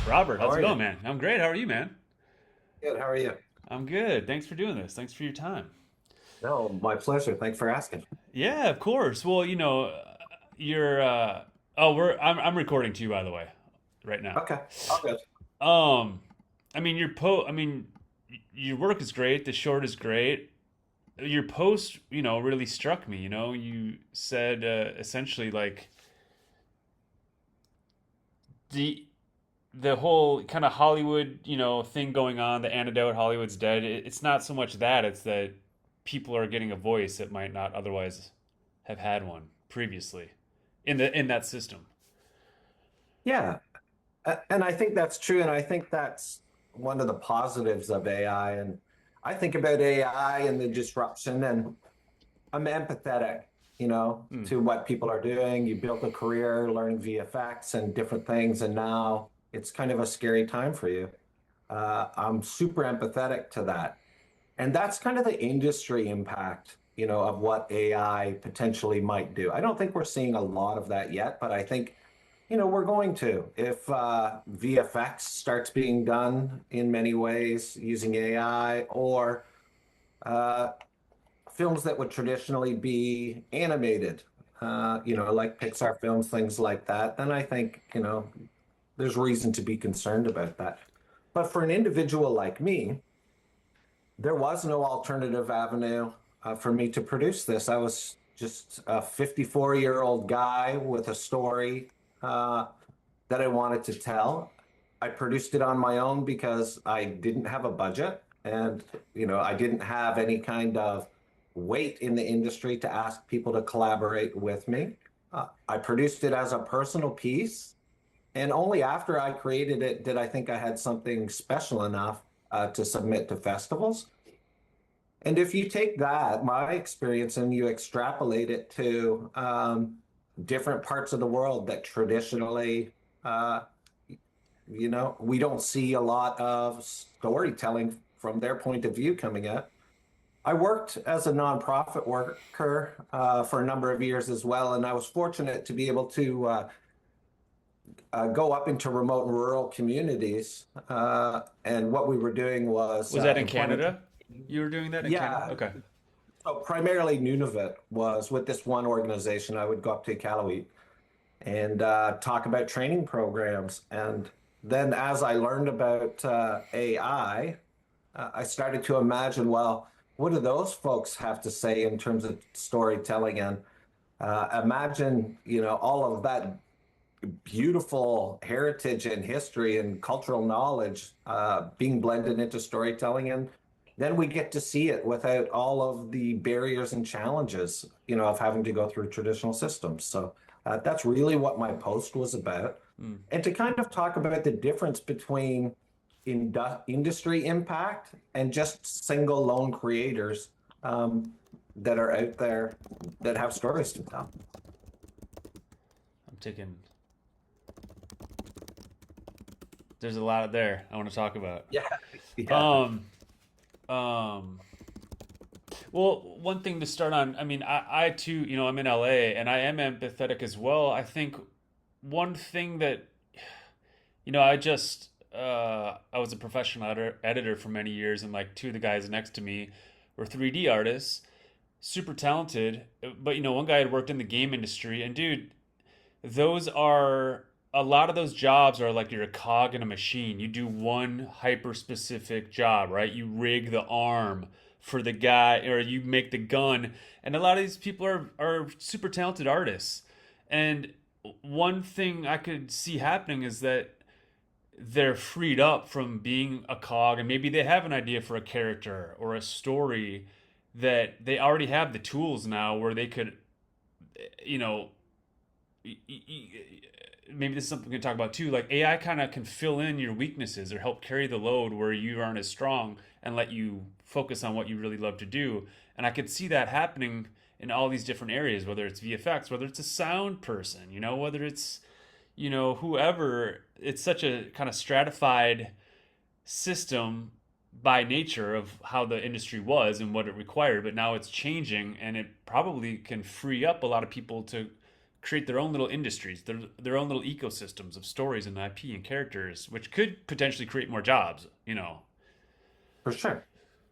Robert, How how's it are you? going, man? I'm great. How are you, man? Good. How are you? I'm good. Thanks for doing this. Thanks for your time. No, my pleasure. Thanks for asking. Yeah, of course. Well, you're I'm recording to you by the way, right now. Okay. All good. Um your work is great, the short is great. Your post, really struck me, You said essentially like the the whole kind of Hollywood, thing going on, the antidote, Hollywood's dead. It's not so much that; it's that people are getting a voice that might not otherwise have had one previously in that system. Yeah. And I think that's true. And I think that's one of the positives of AI. And I think about AI and the disruption, and I'm empathetic, Hmm. to what people are doing. You built a career learning VFX and different things, and now it's kind of a scary time for you. I'm super empathetic to that. And that's kind of the industry impact, of what AI potentially might do. I don't think we're seeing a lot of that yet, but I think, we're going to. If VFX starts being done in many ways using AI, or uh, films that would traditionally be animated, like Pixar films, things like that, then I think, there's reason to be concerned about that. But for an individual like me, there was no alternative avenue for me to produce this. I was just a 54-year-old guy with a story uh, that I wanted to tell. I produced it on my own because I didn't have a budget, and I didn't have any kind of weight in the industry to ask people to collaborate with me. I produced it as a personal piece, and only after I created it did I think I had something special enough to submit to festivals. And if you take that, my experience, and you extrapolate it to different parts of the world that traditionally, uh, we don't see a lot of storytelling from their point of view coming out. I worked as a nonprofit worker for a number of years as well, and I was fortunate to be able to go up into remote and rural communities. And what we were doing was Was that in employment. Canada? You were doing that in Canada? Yeah, Okay. so primarily Nunavut was with this one organization. I would go up to Iqaluit and talk about training programs. And then as I learned about AI, I started to imagine, well, what do those folks have to say in terms of storytelling? And imagine, all of that beautiful heritage and history and cultural knowledge being blended into storytelling. And then we get to see it without all of the barriers and challenges, of having to go through traditional systems. So that's really what my post was about. Hmm. And to kind of talk about the difference between industry impact and just single lone creators that are out there that have stories to tell. I'm taking. There's a lot there I want to talk about. Yeah, yeah. Um, um, Well, one thing to start on, I too, I'm in LA and I am empathetic as well. I think one thing that, I was a professional editor for many years, and like two of the guys next to me were 3D artists, super talented. But, one guy had worked in the game industry, and dude, those are a lot of those jobs are like you're a cog in a machine. You do one hyper specific job, right? You rig the arm for the guy, or you make the gun. And a lot of these people are super talented artists. And one thing I could see happening is that they're freed up from being a cog, and maybe they have an idea for a character or a story that they already have the tools now where they could, you know, maybe this is something we can talk about too. Like AI kind of can fill in your weaknesses or help carry the load where you aren't as strong and let you focus on what you really love to do. And I could see that happening in all these different areas, whether it's VFX, whether it's a sound person, whether it's, whoever. It's such a kind of stratified system by nature of how the industry was and what it required, but now it's changing and it probably can free up a lot of people to create their own little industries, their own little ecosystems of stories and IP and characters, which could potentially create more jobs, you know. For sure.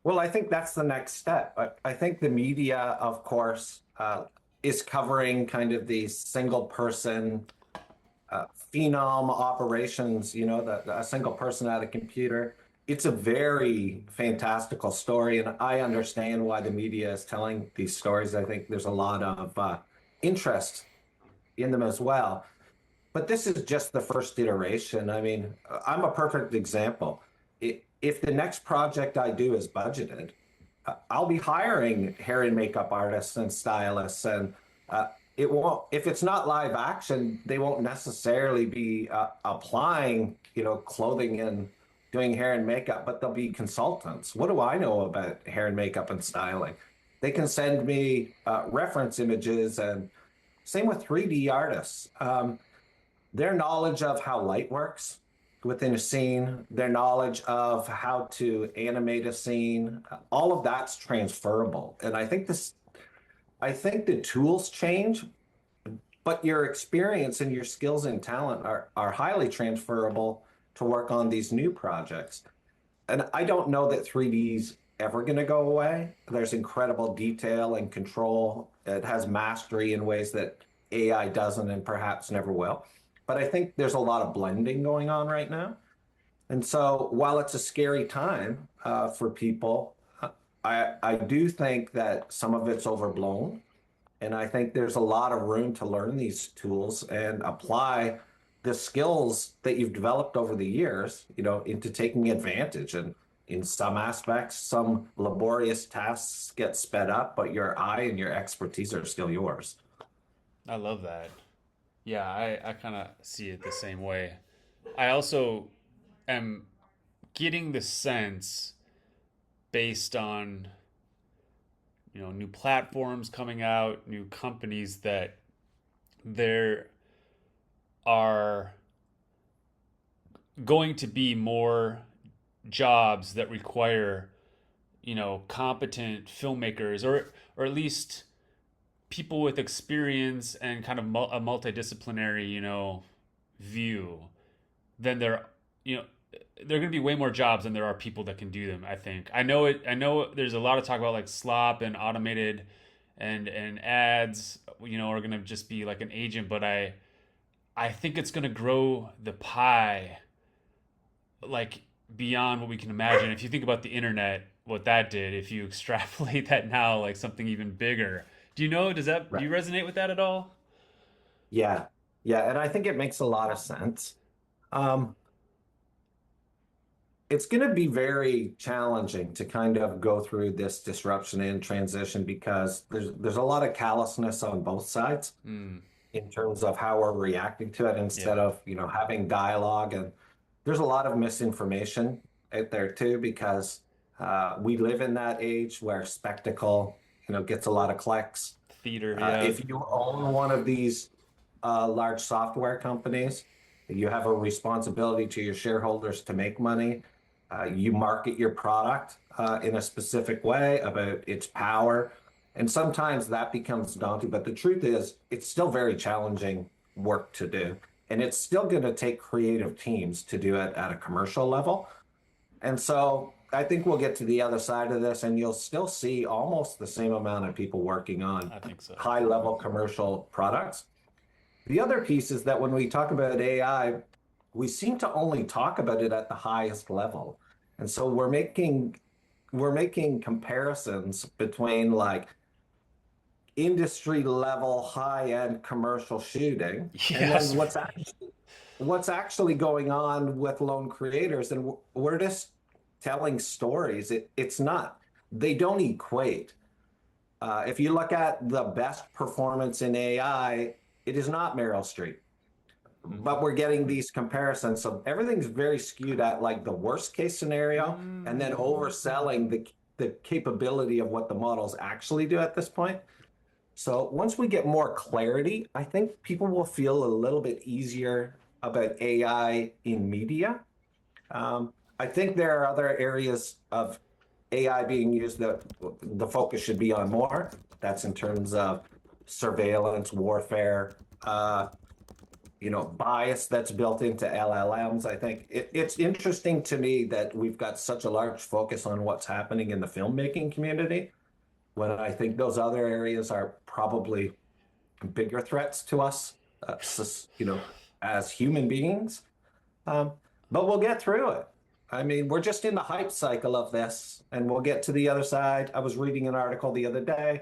Well, I think that's the next step. I think the media, of course, is covering kind of these single person phenom operations, you know, a single person at a computer. It's a very fantastical story, and I understand why the media is telling these stories. I think there's a lot of interest in them as well. But this is just the first iteration. I mean, I'm a perfect example. If the next project I do is budgeted, I'll be hiring hair and makeup artists and stylists, and it won't. If it's not live action, they won't necessarily be applying, you know, clothing and doing hair and makeup, but they'll be consultants. What do I know about hair and makeup and styling? They can send me reference images, and same with 3D artists. Their knowledge of how light works within a scene, their knowledge of how to animate a scene, all of that's transferable. And I think the tools change, but your experience and your skills and talent are highly transferable to work on these new projects. And I don't know that 3D's ever going to go away. There's incredible detail and control. It has mastery in ways that AI doesn't and perhaps never will. But I think there's a lot of blending going on right now. And so while it's a scary time for people, I do think that some of it's overblown. And I think there's a lot of room to learn these tools and apply the skills that you've developed over the years, you know, into taking advantage. And in some aspects, some laborious tasks get sped up, but your eye and your expertise are still yours. I love that. Yeah, I kind of see it the same way. I also am getting the sense based on, you know, new platforms coming out, new companies, that there are going to be more jobs that require, you know, competent filmmakers, or at least people with experience and kind of a multidisciplinary, you know, view. Then there, you know, there are going to be way more jobs than there are people that can do them. I think. I know it. I know there's a lot of talk about like Slop and automated and ads, you know, are going to just be like an agent, but I think it's going to grow the pie like beyond what we can imagine. If you think about the internet, what that did, if you extrapolate that now, like something even bigger. Do you know, do Right. you resonate with that at all? Yeah. Yeah. And I think it makes a lot of sense. Um, it's going to be very challenging to kind of go through this disruption and transition because there's a lot of callousness on both sides Mm, in terms of how we're reacting to it instead yeah. of, you know, having dialogue. And there's a lot of misinformation out there too, because we live in that age where spectacle, you know, gets a lot of clicks. Theater, yeah. If you own one of these large software companies, you have a responsibility to your shareholders to make money. You market your product in a specific way about its power. And sometimes that becomes daunting, but the truth is, it's still very challenging work to do. And it's still going to take creative teams to do it at a commercial level. And so I think we'll get to the other side of this, and you'll still see almost the same amount of people working on I think so. high level commercial products. The other piece is that when we talk about AI, we seem to only talk about it at the highest level. And so we're making comparisons between like industry level high end commercial shooting and then Yes. what's actually going on with lone creators, and we're just telling stories. It's not, they don't equate. If you look at the best performance in AI, it is not Meryl Streep, but we're getting these comparisons. So everything's very skewed at like the worst case scenario and then overselling the capability of what the models actually do at this point. So once we get more clarity, I think people will feel a little bit easier about AI in media. I think there are other areas of AI being used that the focus should be on more. That's in terms of surveillance, warfare, bias that's built into LLMs. I think it's interesting to me that we've got such a large focus on what's happening in the filmmaking community, when I think those other areas are probably bigger threats to us, as human beings. Um, but we'll get through it. I mean, we're just in the hype cycle of this, and we'll get to the other side. I was reading an article the other day.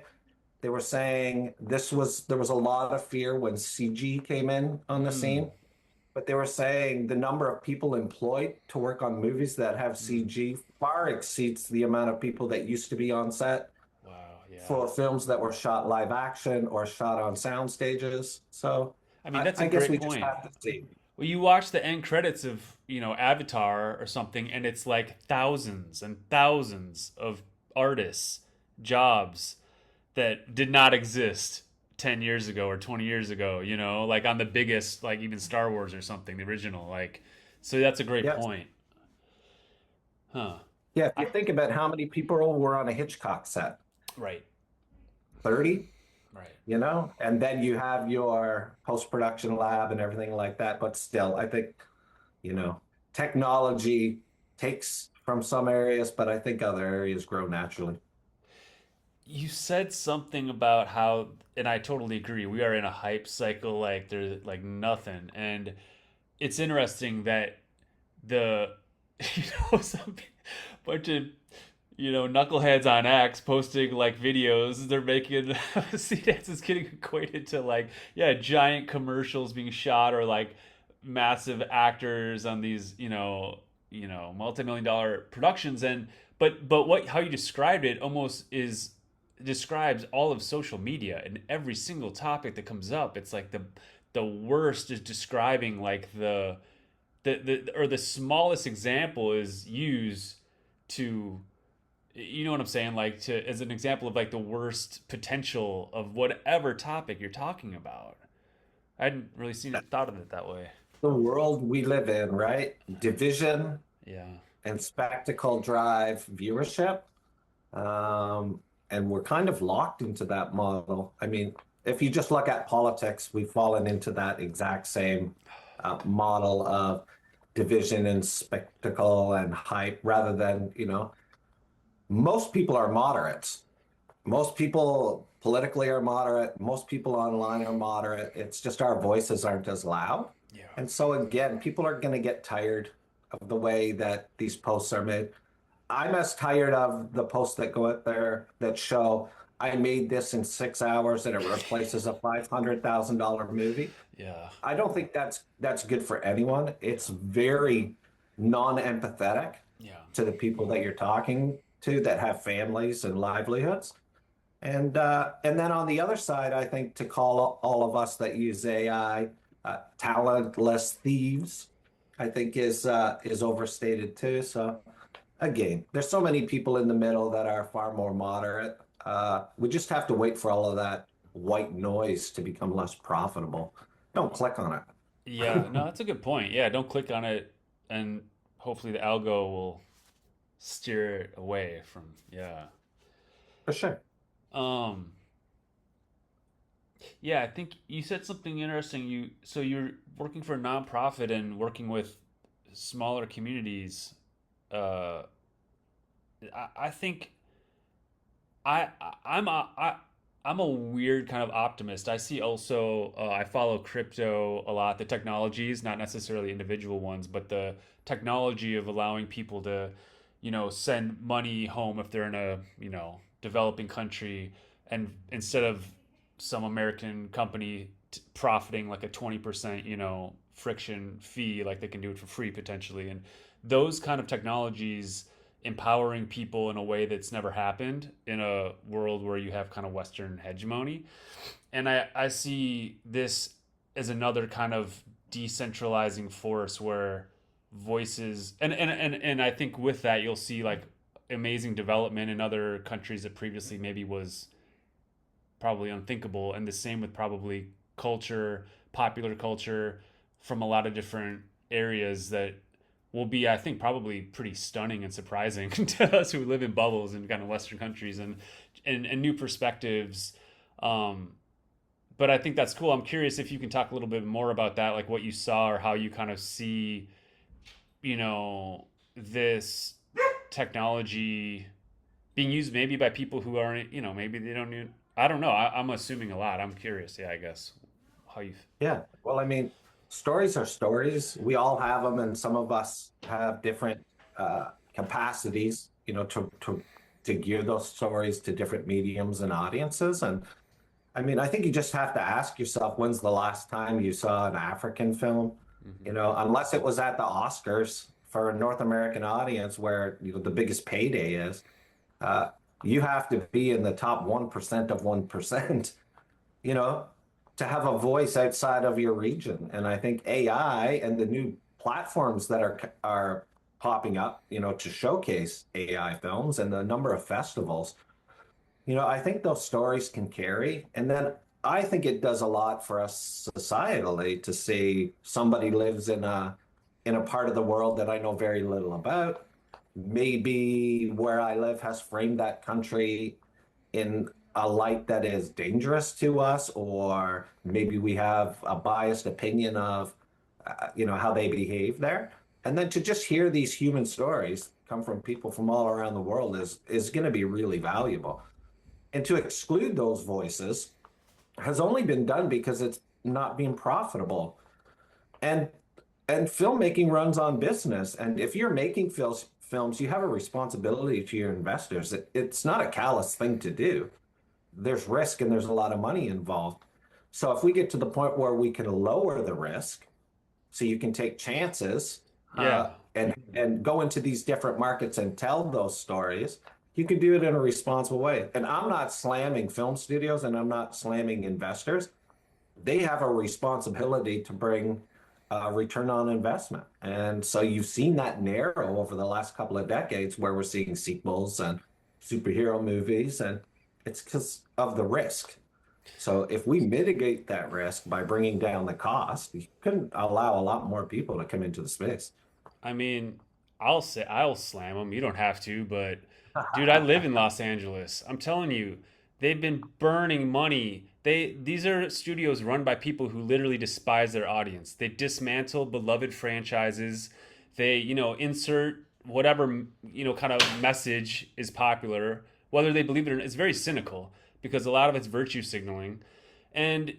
They were saying there was a lot of fear when CG came in on the Mm, scene, but they were saying the number of people employed to work on movies that have mm. CG far exceeds the amount of people that used to be on set Wow, yeah. for films that were shot live action or shot on sound stages. So I mean, I, that's a I guess great we just point. have to see. Well, you watch the end credits of, Avatar or something, and it's like thousands and thousands of artists, jobs that did not exist 10 years ago or 20 years ago, like on the biggest, like even Star Wars or something, the original. Like, so that's a great Yep. point. Huh. Yeah, if I, you think about how many people were on a Hitchcock set, right, 30, right. and then you have your post-production lab and everything like that. But still, I think, you know, technology takes from some areas, but I think other areas grow naturally. You said something about how, and I totally agree, we are in a hype cycle like there's like nothing. And it's interesting that the some bunch of knuckleheads on X posting like videos they're making. See, dance is getting equated to like, yeah, giant commercials being shot, or like massive actors on these multi-million dollar productions. And but what how you described it almost is describes all of social media, and every single topic that comes up, it's like the worst is describing like the smallest example is used to, what I'm saying, like to as an example of like the worst potential of whatever topic you're talking about. I hadn't really seen it thought of it that way. The world we live in, right? Division Yeah. and spectacle drive viewership. Um, and we're kind of locked into that model. I mean, if you just look at politics, we've fallen into that exact same model of division and spectacle and hype rather than, most people are moderates. Most people politically are moderate. Most people online are moderate. It's just our voices aren't as loud. Yeah. And so, again, people are going to get tired of the way that these posts are made. I'm as tired of the posts that go out there that show I made this in 6 hours and it replaces a $500,000 movie. Yeah. I don't think that's good for anyone. It's very non-empathetic Yeah. to the people that you're talking to that have families and livelihoods. And then on the other side, I think to call all of us that use AI talentless thieves, I think is overstated too. So again, there's so many people in the middle that are far more moderate. We just have to wait for all of that white noise to become less profitable. Don't click on it. Yeah, no, that's a good point. Yeah, don't click on it, and hopefully the algo will steer it away from. Yeah. For sure. Um, yeah, I think you said something interesting. You're working for a nonprofit and working with smaller communities. Uh, I think I'm I'm a weird kind of optimist. I see also I follow crypto a lot. The technologies, not necessarily individual ones, but the technology of allowing people to, send money home if they're in a developing country, and instead of some American company profiting like a 20% friction fee, like they can do it for free potentially, and those kind of technologies empowering people in a way that's never happened in a world where you have kind of Western hegemony. And I see this as another kind of decentralizing force where voices and I think with that you'll see like amazing development in other countries that previously maybe was probably unthinkable, and the same with probably culture, popular culture from a lot of different areas that will be, I think, probably pretty stunning and surprising to us who live in bubbles in kind of Western countries, and new perspectives. Um, but I think that's cool. I'm curious if you can talk a little bit more about that, like what you saw or how you kind of see, you know, this technology being used maybe by people who aren't, maybe they don't even, I don't know. I'm assuming a lot. I'm curious. Yeah, I guess how you, Yeah. Well, I mean, stories are stories. We all have them, and some of us have different capacities, to gear those stories to different mediums and audiences. And I mean, I think you just have to ask yourself, when's the last time you saw an African film? hmm Unless it was at the Oscars for a North American audience where, the biggest payday is, uh, you have to be in the top 1% of 1%, you know, to have a voice outside of your region. And I think AI and the new platforms that are popping up, to showcase AI films and the number of festivals, I think those stories can carry. And then I think it does a lot for us societally to see somebody lives in a part of the world that I know very little about. Maybe where I live has framed that country in a light that is dangerous to us, or maybe we have a biased opinion of, how they behave there. And then to just hear these human stories come from people from all around the world is going to be really valuable. And to exclude those voices has only been done because it's not being profitable. And and filmmaking runs on business. And if you're making films, you have a responsibility to your investors. It's not a callous thing to do. There's risk and there's a lot of money involved. So if we get to the point where we can lower the risk, so you can take chances, yeah. and go into these different markets and tell those stories, you can do it in a responsible way. And I'm not slamming film studios and I'm not slamming investors. They have a responsibility to bring return on investment. And so you've seen that narrow over the last couple of decades where we're seeing sequels and superhero movies, and it's because of the risk. So if we mitigate that risk by bringing down the cost, you can allow a lot more people to come into the space. I mean, I'll slam them. You don't have to, but dude, I live in Los Angeles. I'm telling you, they've been burning money. These are studios run by people who literally despise their audience. They dismantle beloved franchises. They, insert whatever, kind of message is popular, whether they believe it or not. It's very cynical because a lot of it's virtue signaling. And,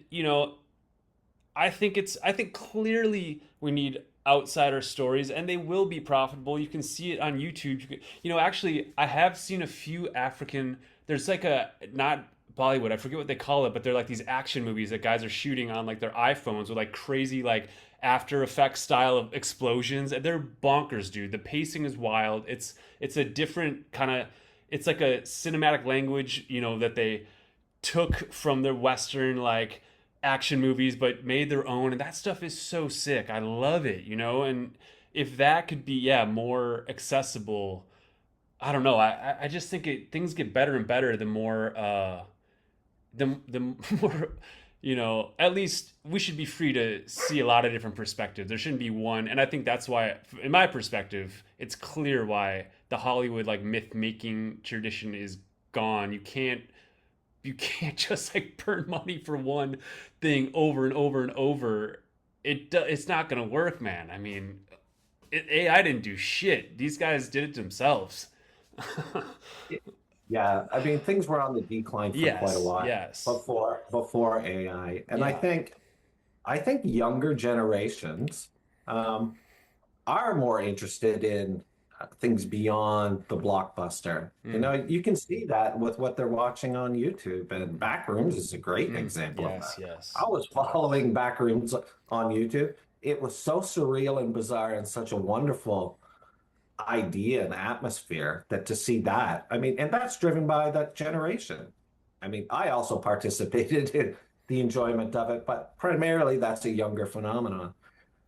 I think clearly we need outsider stories and they will be profitable. You can see it on YouTube. Actually I have seen a few African, there's like a, not Bollywood, I forget what they call it, but they're like these action movies that guys are shooting on like their iPhones with like crazy like After Effects style of explosions. They're bonkers, dude. The pacing is wild. It's a different kind of, it's like a cinematic language, that they took from their Western like action movies but made their own, and that stuff is so sick. I love it, and if that could be, yeah, more accessible, I don't know. I just think things get better and better the more the more, at least we should be free to see a lot of different perspectives. There shouldn't be one, and I think that's why, in my perspective, it's clear why the Hollywood like myth making tradition is gone. You can't just like burn money for one thing over and over and over. It's not gonna work, man. I mean, AI didn't do shit. These guys did it themselves. Yeah, I mean things were on the decline for quite a Yes, while yes, before AI, and I yeah. think I think younger generations um, are more interested in things beyond the blockbuster. Mm, You can see that with what they're watching on YouTube, and Backrooms is a great example of yes, that. yes. I was following Backrooms on YouTube. It was so surreal and bizarre and such a wonderful idea and atmosphere that to see that, I mean, and that's driven by that generation. I mean, I also participated in the enjoyment of it, but primarily that's a younger phenomenon.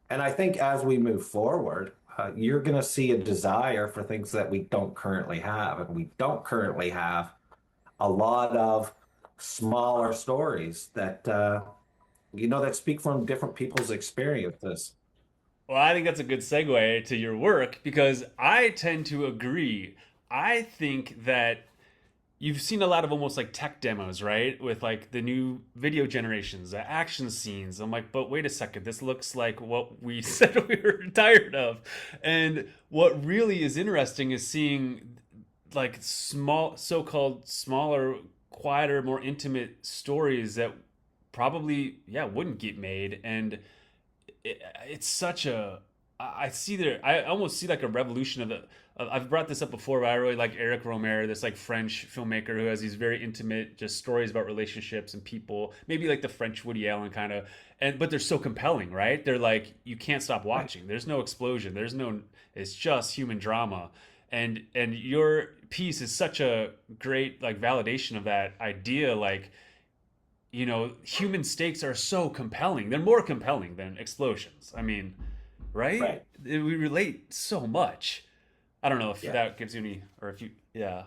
And I think as we move forward, you're going to see a desire for things that we don't currently have. And we don't currently have a lot of smaller stories that speak from different people's experiences. Well, I think that's a good segue to your work because I tend to agree. I think that you've seen a lot of almost like tech demos, right? With like the new video generations, the action scenes. I'm like, but wait a second, this looks like what we said we were tired of. And what really is interesting is seeing like small, so-called smaller, quieter, more intimate stories that probably, yeah, wouldn't get made. And it's such a, I see there, I almost see like a revolution of the, I've brought this up before, but I really like Eric Romer, this like French filmmaker who has these very intimate just stories about relationships and people, maybe like the French Woody Allen kind of, and but they're so compelling, right? They're like you can't stop watching. There's no explosion. There's no. It's just human drama, and your piece is such a great like validation of that idea. Like human stakes are so compelling. They're more compelling than explosions. I mean, right? Right. We relate so much. I don't know if Yeah. that gives you any, or if you, yeah.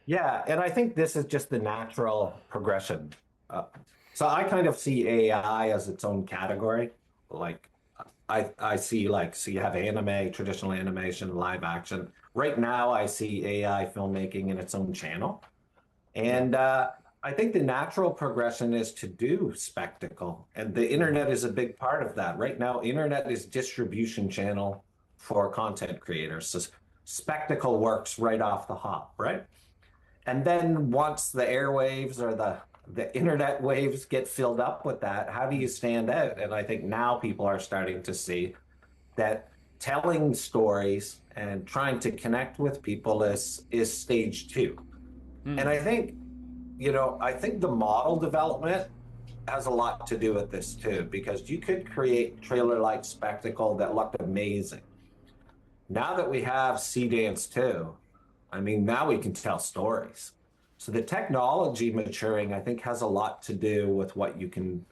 Yeah, and I think this is just the natural progression. Uh, so I kind of see AI as its own category. Like I see like so you have anime, traditional animation, live action. Right now I see AI filmmaking in its own channel. Yeah. And I think the natural progression is to do spectacle. And the internet is a big part of that. Right now, internet is distribution channel for content creators. So spectacle works right off the hop, right? And then once the airwaves or the internet waves get filled up with that, how do you stand out? And I think now people are starting to see that telling stories and trying to connect with people is stage two. And Hmm. I think the model development has a lot to do with this too, because you could create trailer-like spectacle that looked amazing. Now that we have Sea Dance 2, I mean, now we can tell stories. So the technology maturing, I think, has a lot to do with what you can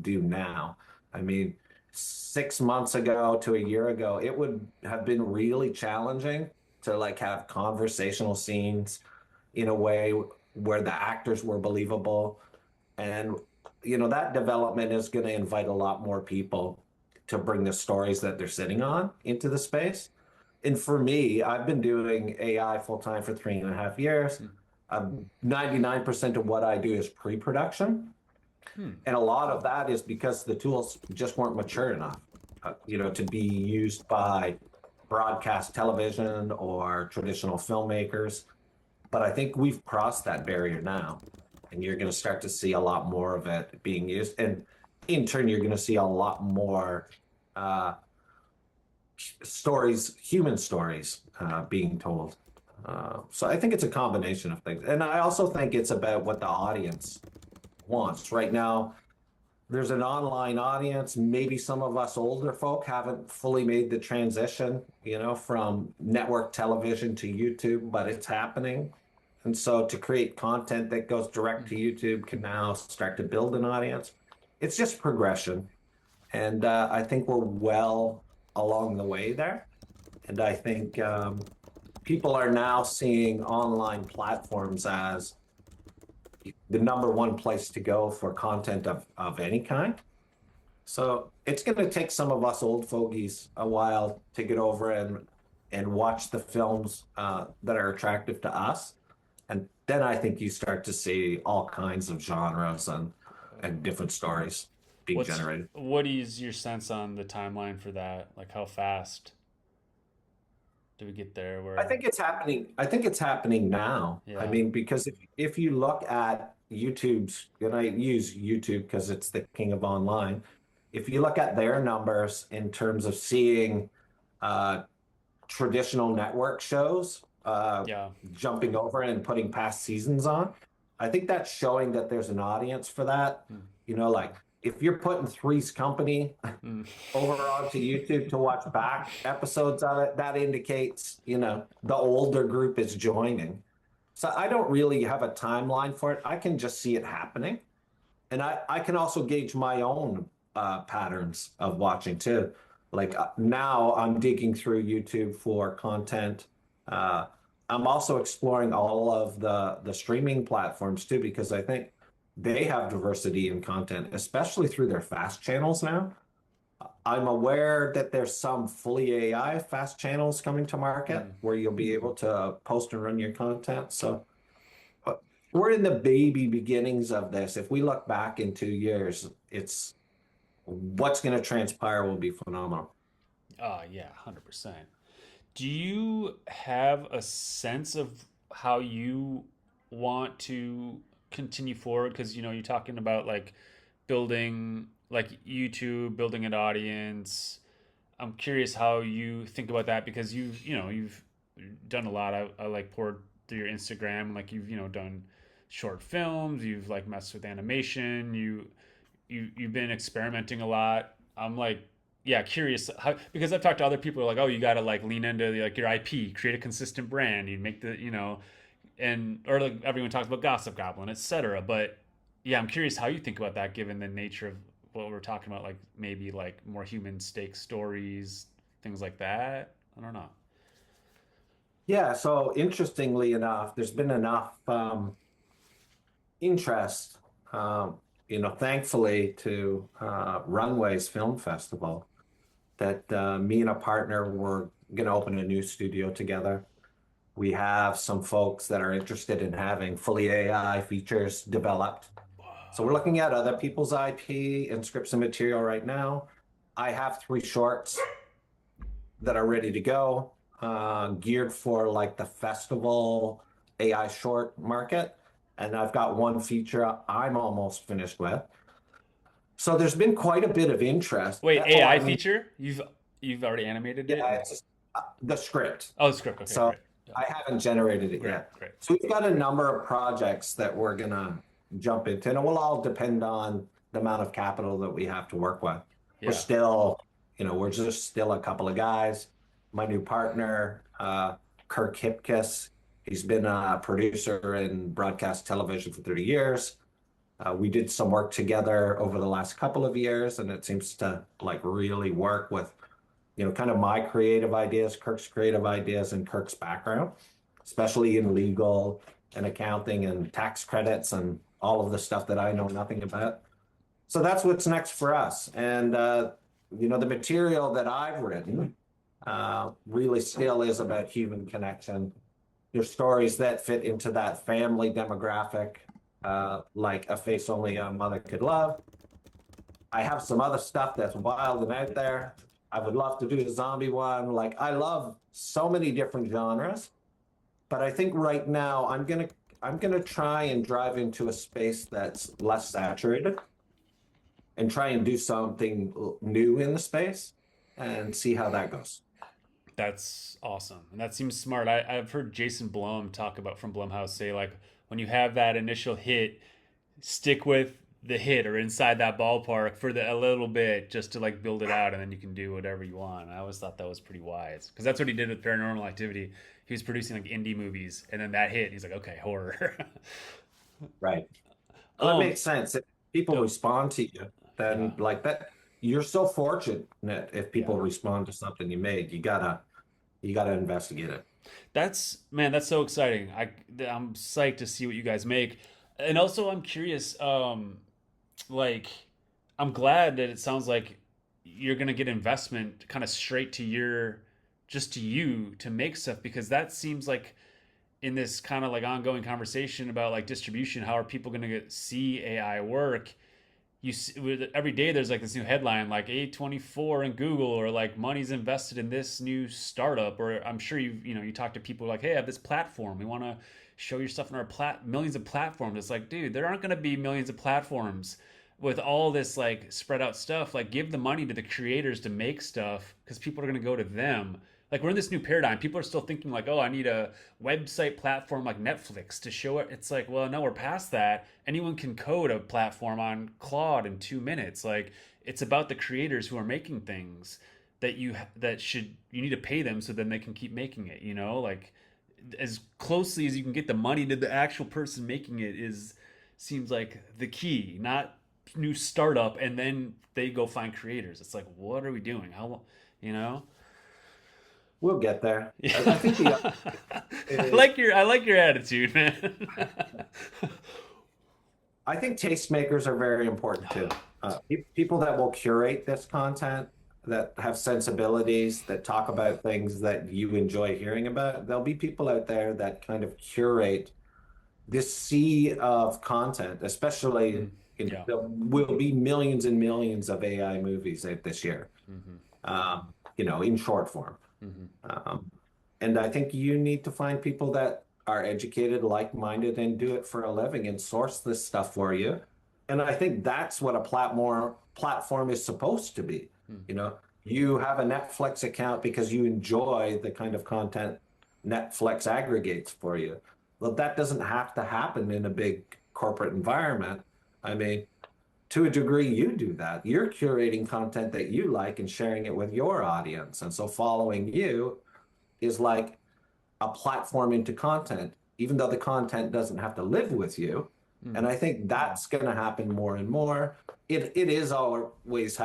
do now. I mean, 6 months ago to a year ago, it would have been really challenging to like have conversational scenes in a way where the actors were believable. And that development is going to invite a lot more people to bring the stories that they're sitting on into the space. And for me, I've been doing AI full time for 3.5 years. Hmm. 99% of what I do is pre-production. Hmm. And a lot of that is because the tools just weren't mature enough, to be used by broadcast television or traditional filmmakers. But I think we've crossed that barrier now, and you're going to start to see a lot more of it being used. And in turn, you're going to see a lot more uh, stories, human stories, being told. So I think it's a combination of things. And I also think it's about what the audience wants. Right now, there's an online audience. Maybe some of us older folk haven't fully made the transition, from network television to YouTube, but it's happening. And so to create content that goes direct to YouTube can now start to build an audience. It's just progression. And I think we're well along the way there. And I think people are now seeing online platforms as the number one place to go for content of any kind. So it's going to take some of us old fogies a while to get over and watch the films that are attractive to us. And then I think you start to see all kinds of genres and different stories being generated. What is your sense on the timeline for that? Like how fast do we get there I where think it's happening. I think it's happening now. I yeah. mean, because if you look at YouTube's, and I use YouTube because it's the king of online. If you look at their numbers in terms of seeing uh, traditional network shows Yeah. jumping over and putting past seasons on, I think that's showing that there's an audience for that. Hmm. Like if you're putting Three's Company Hmm. over onto YouTube to watch back episodes of it, that indicates, the older group is joining. So I don't really have a timeline for it. I can just see it happening. And I can also gauge my own patterns of watching too. Like now I'm digging through YouTube for content. Uh, I'm also exploring all of the streaming platforms too, because I think they have diversity in content, especially through their fast channels now. I'm aware that there's some fully AI fast channels coming to market Hmm. where you'll be able to post and run your content. So we're in the baby beginnings of this. If we look back in 2 years, it's what's going to transpire will be phenomenal. Yeah, 100%. Do you have a sense of how you want to continue forward? Because you're talking about like building like YouTube, building an audience. I'm curious how you think about that because you've done a lot. I like poured through your Instagram, like you've done short films. You've like messed with animation. You've been experimenting a lot. I'm like, yeah, curious how, because I've talked to other people who are like, oh, you got to like lean into like your IP, create a consistent brand. You make and or like everyone talks about Gossip Goblin, etc. But yeah, I'm curious how you think about that, given the nature of what we're talking about, like maybe like more human stake stories, things like that. I don't know. Yeah, so interestingly enough, there's been enough interest, thankfully to Runway's Film Festival that me and a partner were going to open a new studio together. We have some folks that are interested in having fully AI features developed. So we're looking at other people's IP and scripts and material right now. I have 3 shorts that are ready to go, geared for like the festival AI short market. And I've got one feature I'm almost finished with. So there's been quite a bit of interest. Wait, Oh, AI I mean, feature? You've already animated yeah, it? it's just, the script. Oh, the script. Okay, So great. Yeah, I haven't generated it great, yet. great. So we've got a number of projects that we're gonna jump into, and it will all depend on the amount of capital that we have to work with. We're Yeah. still, we're just still a couple of guys. My new partner, Kirk Hipkiss, he's been a producer in broadcast television for 30 years. We did some work together over the last couple of years, and it seems to like really work with kind of my creative ideas, Kirk's creative ideas, and Kirk's background, especially in legal and accounting and tax credits and all of the stuff that I know nothing about. So that's what's next for us. And, the material that I've written really still is about human connection. There's stories that fit into that family demographic, like A Face Only a Mother Could Love. I have some other stuff that's wild and out there. I would love to do a zombie one. Like I love so many different genres, but I think right now I'm gonna try and drive into a space that's less saturated and try and do something new in the space and see how that goes. That's awesome. And that seems smart. I've heard Jason Blum talk about from Blumhouse say like when you have that initial hit, stick with the hit or inside that ballpark for a little bit just to like build it out and then you can do whatever you want. I always thought that was pretty wise because that's what he did with Paranormal Activity. He was producing like indie movies and then that hit and he's like, okay, horror. Right. Well, that um, makes sense. If people dope. respond to you, Yeah. then like that, you're so fortunate if Yeah. people respond to something you made. You gotta investigate it. That's man, that's so exciting. I'm psyched to see what you guys make. And also I'm curious, like I'm glad that it sounds like you're gonna get investment kind of straight to just to you to make stuff because that seems like in this kind of like ongoing conversation about like distribution, how are people gonna see AI work? You see, every day there's like this new headline like A24 in Google or like money's invested in this new startup or I'm sure you talk to people like hey I have this platform we want to show your stuff on our millions of platforms. It's like dude there aren't going to be millions of platforms with all this like spread out stuff. Like give the money to the creators to make stuff because people are going to go to them. Like we're in this new paradigm. People are still thinking like, oh, I need a website platform like Netflix to show it. It's like, well, no, we're past that. Anyone can code a platform on Claude in 2 minutes. Like it's about the creators who are making things you need to pay them so then they can keep making it. Like as closely as you can get the money to the actual person making it is seems like the key, not new startup and then they go find creators. It's like, what are we doing? How, you know? We'll get there. I think the other Yeah. I is like your attitude, man. I think tastemakers are very important too. People that will curate this content, that have sensibilities, that talk about things that you enjoy hearing about. There'll be people out there that kind of curate this sea of content, especially Mm. in Yeah. there will be millions and millions of AI movies this year, Hmm. in short form. Hmm. Um, and I think you need to find people that are educated, like-minded, and do it for a living and source this stuff for you. And I think that's what a platform is supposed to be. You know, you have a Netflix account because you enjoy the kind of content Netflix aggregates for you. Well, that doesn't have to happen in a big corporate environment. I mean, to a degree, you do that. You're curating content that you like and sharing it with your audience. And so following you is like a platform into content, even though the content doesn't have to live with you. And Mm. I think that's going to happen more and more. It is always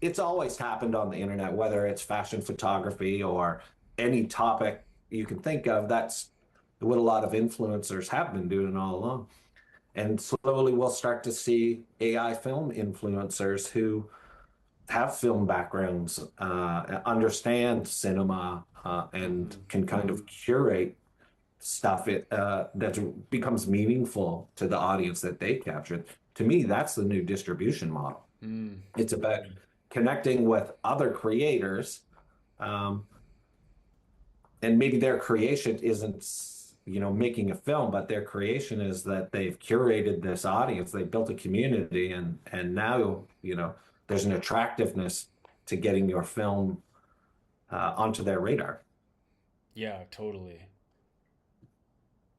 it's always happened on the internet, whether it's fashion photography or any topic you can think of. That's what a lot of influencers have been doing all along. And slowly we'll start to see AI film influencers who have film backgrounds, understand cinema, and Hmm. can kind of curate stuff that becomes meaningful to the audience that they captured. To me, that's the new distribution model. Mm. It's about connecting with other creators, um, and maybe their creation isn't, making a film, but their creation is that they've curated this audience, they've built a community, and now, there's an attractiveness to getting your film onto their radar. Yeah, totally.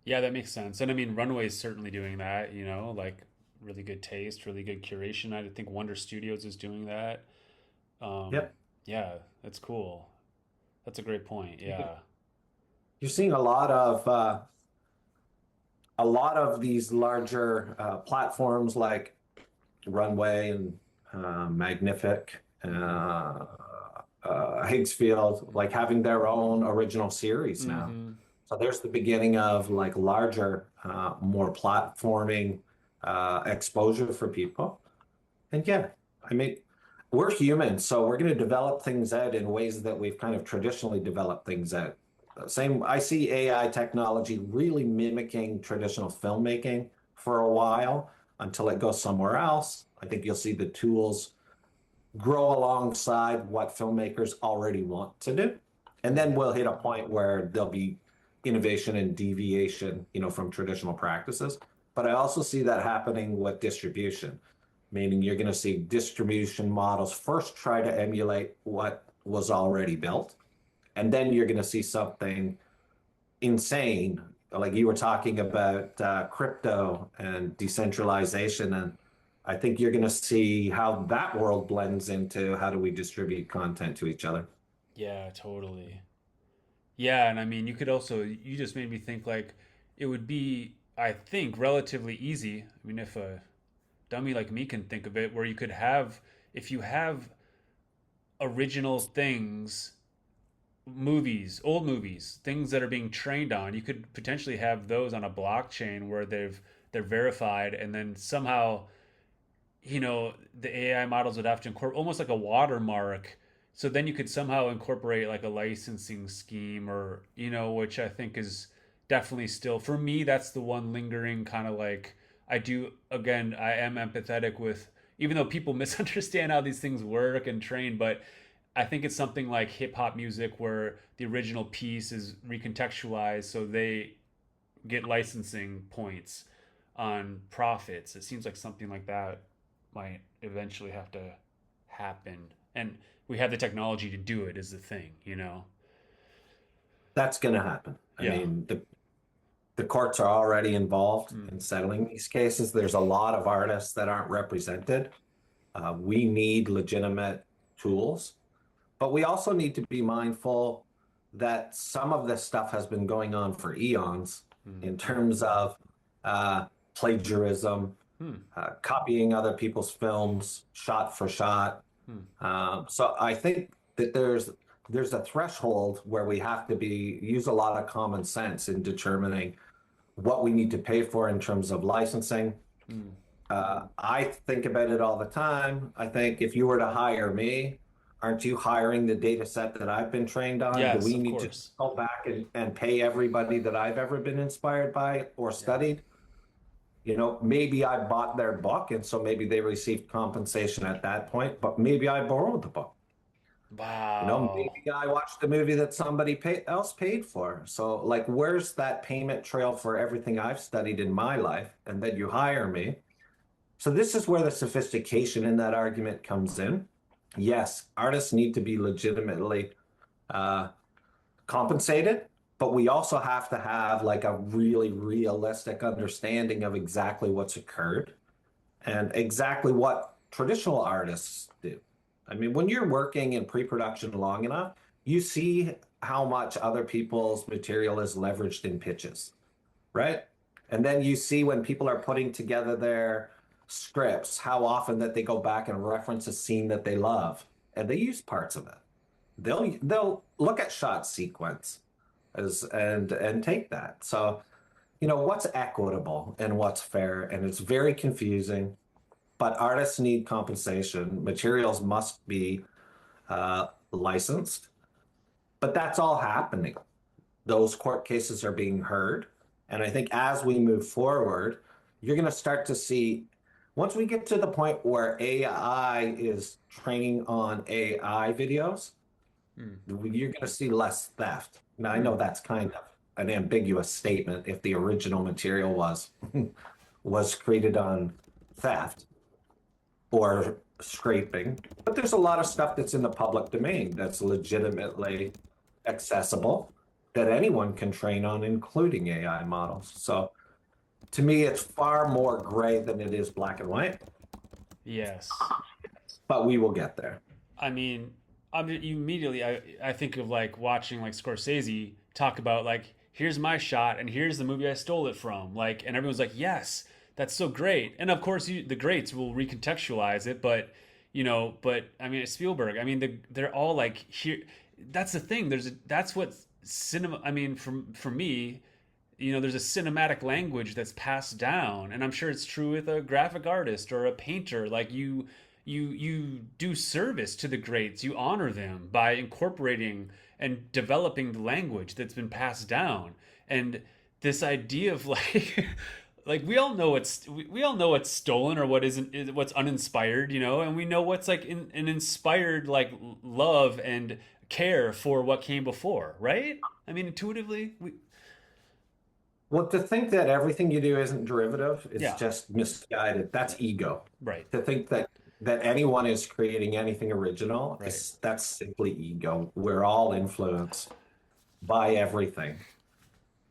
Yeah, that makes sense. And I mean, Runway is certainly doing that, like really good taste, really good curation. I think Wonder Studios is doing that. Um, Yep. yeah, that's cool. That's a great point. Yeah. You're seeing a lot of these larger platforms like Runway and Magnific, Higgsfield, like having their own original series now. Mm-hmm. So there's the beginning of like larger, more platforming exposure for people. And yeah, I mean, we're human, so we're going to develop things out in ways that we've kind of traditionally developed things out. Same, I see AI technology really mimicking traditional filmmaking for a while until it goes somewhere else. I think you'll see the tools grow alongside what filmmakers already want to do. And then we'll hit a point where there'll be innovation and deviation, from traditional practices. But I also see that happening with distribution, meaning you're going to see distribution models first try to emulate what was already built. And then you're going to see something insane, like you were talking about crypto and decentralization. And I think you're going to see how that world blends into how do we distribute content to each other. Yeah, totally. Yeah, and I mean, you just made me think like it would be, I think, relatively easy. I mean, if a dummy like me can think of it, where you could have, if you have original things, movies, old movies, things that are being trained on, you could potentially have those on a blockchain where they're verified, and then somehow, the AI models would have to incorporate almost like a watermark. So then you could somehow incorporate like a licensing scheme, or, which I think is definitely still, for me, that's the one lingering kind of like, again, I am empathetic with, even though people misunderstand how these things work and train, but I think it's something like hip hop music where the original piece is recontextualized so they get licensing points on profits. It seems like something like that might eventually have to happen. And we have the technology to do it, is the thing. That's going to happen. I Yeah. mean, the courts are already involved Mm. in settling these cases. There's a lot of artists that aren't represented. We need legitimate tools, but we also need to be mindful that some of this stuff has been going on for eons Mm. in terms of uh, plagiarism, Hmm. copying other people's films shot for shot. Hmm. So I think that there's a threshold where we have to use a lot of common sense in determining what we need to pay for in terms of licensing. Hmm. I think about it all the time. I think if you were to hire me, Aren't you hiring the data set that I've been trained on? Do Yes, we of need to course. go back and pay everybody that I've ever been inspired by or Yeah. studied? Maybe I bought their book, and so maybe they received compensation at that point, but maybe I borrowed the book. Wow. Maybe I watched a movie that else paid for. So, like, where's that payment trail for everything I've studied in my life? And then you hire me. So, this is where the sophistication in that argument comes in. Yes, artists need to be legitimately uh, compensated, but we also have to have like a really realistic understanding of exactly what's occurred and exactly what traditional artists do. I mean, when you're working in pre-production long enough, you see how much other people's material is leveraged in pitches, right? And then you see when people are putting together their scripts, how often that they go back and reference a scene that they love, and they use parts of it. They'll look at shot sequence and take that. So, what's equitable and what's fair, and it's very confusing. But artists need compensation. Materials must be licensed. But that's all happening. Those court cases are being heard. And I think as we move forward, you're going to start to see, once we get to the point where AI is training on AI videos, Hmm. you're going to see less theft. Now, I know Hmm. that's kind of an ambiguous statement if the original material was created on theft or scraping. But there's a lot of stuff that's in the public domain that's legitimately accessible that anyone can train on, including AI models. So to me, it's far more gray than it is black and white, Yes. but we will get there. I mean, you immediately I think of like watching like Scorsese talk about like here's my shot and here's the movie I stole it from. Like and everyone's like, "Yes, that's so great." And of course, the greats will recontextualize it, but but I mean, Spielberg, I mean, they're all like here that's the thing. That's what cinema I mean, for me, there's a cinematic language that's passed down, and I'm sure it's true with a graphic artist or a painter. Like you do service to the greats, you honor them by incorporating and developing the language that's been passed down. And this idea of like like we all know what's stolen or what isn't what's uninspired, and we know what's like an inspired like love and care for what came before, right? I mean, intuitively, we Well, to think that everything you do isn't derivative is yeah, just misguided. That's ego. right, To think that anyone is creating anything original right. is that's simply ego. We're all influenced by everything.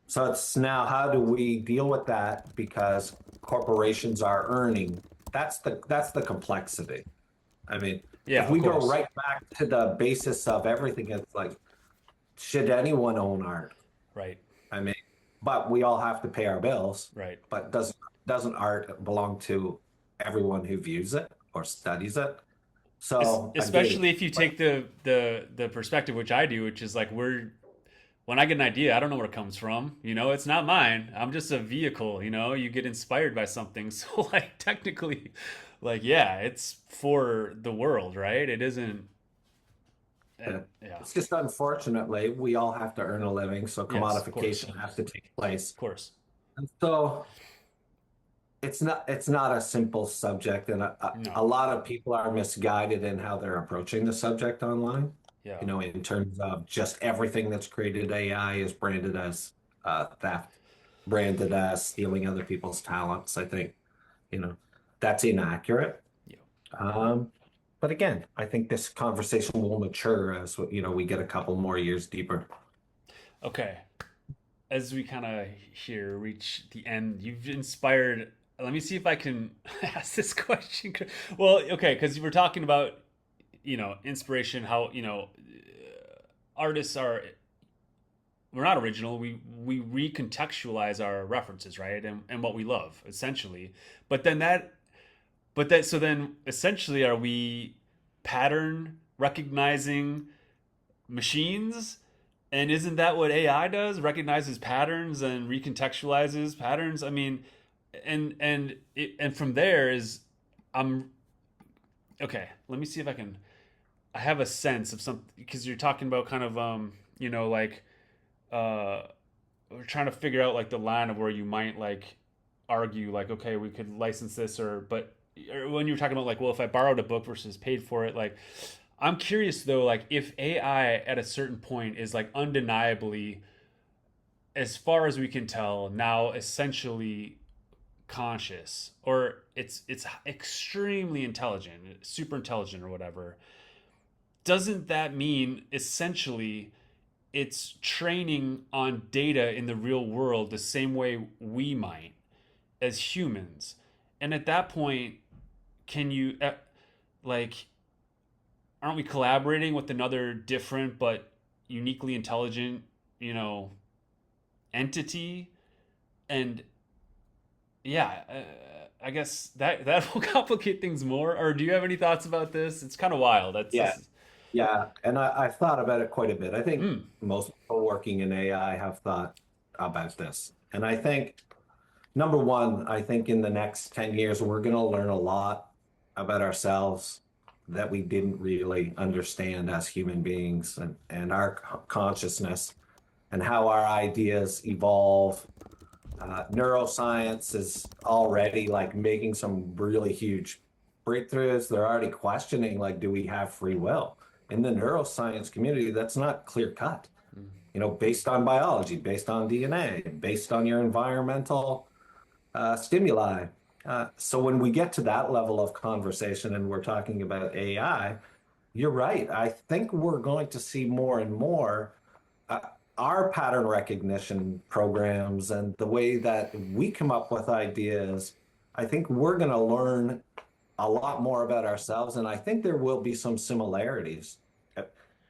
So it's now how do we deal with that because corporations are earning? That's the complexity. I mean, Yeah, if of we go course. right back to the basis of everything, it's like, should anyone own art? Right, I mean, but we all have to pay our bills. right. But doesn't art belong to everyone who views it or studies it? So again, Especially if you take the perspective which I do, which is like when I get an idea, I don't know where it comes from. It's not mine. I'm just a vehicle. You get inspired by something. So like technically, like yeah, it's for the world, right? It isn't. And yeah, it's just unfortunately we all have to earn a living, so yes, of course, commodification has to take place. of course. And so it's not a simple subject, and a No, lot of people are misguided in how they're approaching the subject online. yeah, In terms of just everything that's created AI is branded as theft, branded as stealing other people's talents. I think you know that's inaccurate. yeah. Um, but again, I think this conversation will mature as we get a couple more years deeper. Okay. As we kind of here reach the end, you've inspired. Let me see if I can ask this question. Well, okay, because you were talking about inspiration, how artists are we're not original. We recontextualize our references, right, and what we love essentially. But then so then essentially, are we pattern recognizing machines? And isn't that what AI does? Recognizes patterns and recontextualizes patterns. I mean, and from there is I'm okay. Let me see if I can. I have a sense of some because you're talking about kind of like uh we're trying to figure out like the line of where you might like argue like okay we could license this or when you were talking about like well if I borrowed a book versus paid for it like I'm curious though like if AI at a certain point is like undeniably as far as we can tell now essentially conscious or it's extremely intelligent super intelligent or whatever doesn't that mean essentially it's training on data in the real world the same way we might as humans? And at that point, can you, like, aren't we collaborating with another different but uniquely intelligent, you know, entity? And yeah, I guess that will complicate things more. Or do you have any thoughts about this? It's kind of wild. That's Yeah, this. yeah. And I've thought about it quite a bit. I think Mm, most people working in AI have thought about this. And I think, number one, I think in the next 10 years, we're going to learn a lot about ourselves that we didn't really understand as human beings and our consciousness and how our ideas evolve. Neuroscience is already like making some really huge breakthroughs. They're already questioning like, do we have free will? In the neuroscience community, that's not clear cut. mm, You know, based on biology, based on DNA, based on your environmental stimuli. So when we get to that level of conversation and we're talking about AI, you're right. I think we're going to see more and more uh, our pattern recognition programs and the way that we come up with ideas. I think we're going to learn a lot more about ourselves, and I think there will be some similarities.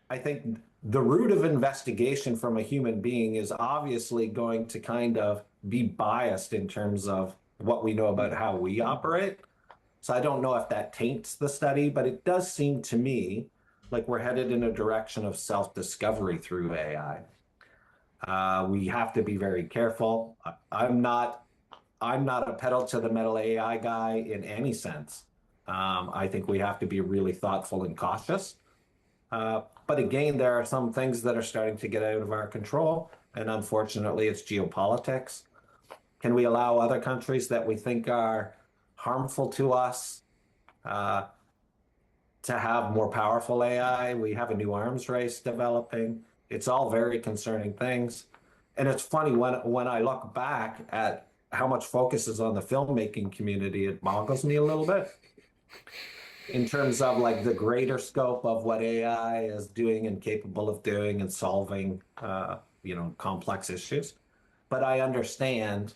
I think the root of investigation from a human being is obviously going to kind of be biased in terms of what we know about how we operate. So I don't know if that taints the study, but it does seem to me like we're headed in a direction of self-discovery through AI. We have to be very careful. I'm not a pedal to the metal AI guy in any sense. I think we have to be really thoughtful and cautious. But again, there are some things that are starting to get out of our control, and unfortunately, it's geopolitics. Can we allow other countries that we think are harmful to us uh, to have more powerful AI? We have a new arms race developing. It's all very concerning things. And it's funny when I look back at how much focus is on the filmmaking community, it boggles me a little bit in terms of like the greater scope of what AI is doing and capable of doing and solving, complex issues. But I understand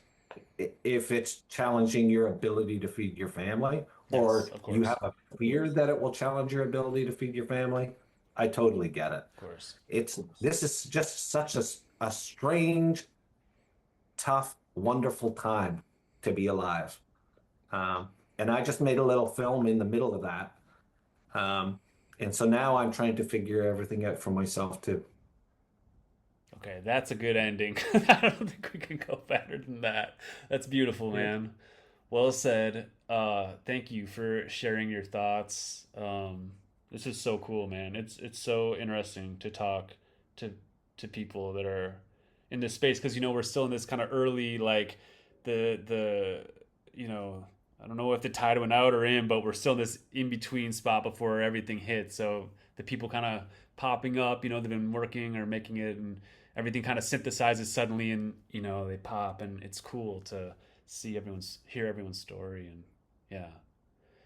if it's challenging your ability to feed your family, yes, or of you course, have a fear that it will challenge your ability to feed your family. I totally get it. of course. It's this is just such a strange, tough, wonderful time to be alive. And I just made a little film in the middle of that. And so now I'm trying to figure everything out for myself too. Okay, that's a good ending. I don't think we can go better than that. That's beautiful, Yeah. man. Well said. Thank you for sharing your thoughts. This is so cool, man. It's so interesting to talk to to people that are in this space because we're still in this kind of early like the you know I don't know if the tide went out or in, but we're still in this in between spot before everything hits. So the people kind of popping up, they've been working or making it, and everything kind of synthesizes suddenly, and they pop, and it's cool to hear everyone's story, and yeah,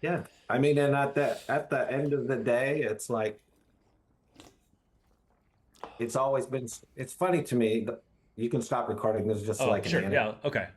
Yeah. I mean, and at the end of the day, it's like it's always been it's funny to me that you can stop recording. This is just oh like an sure, anecdote. yeah, okay,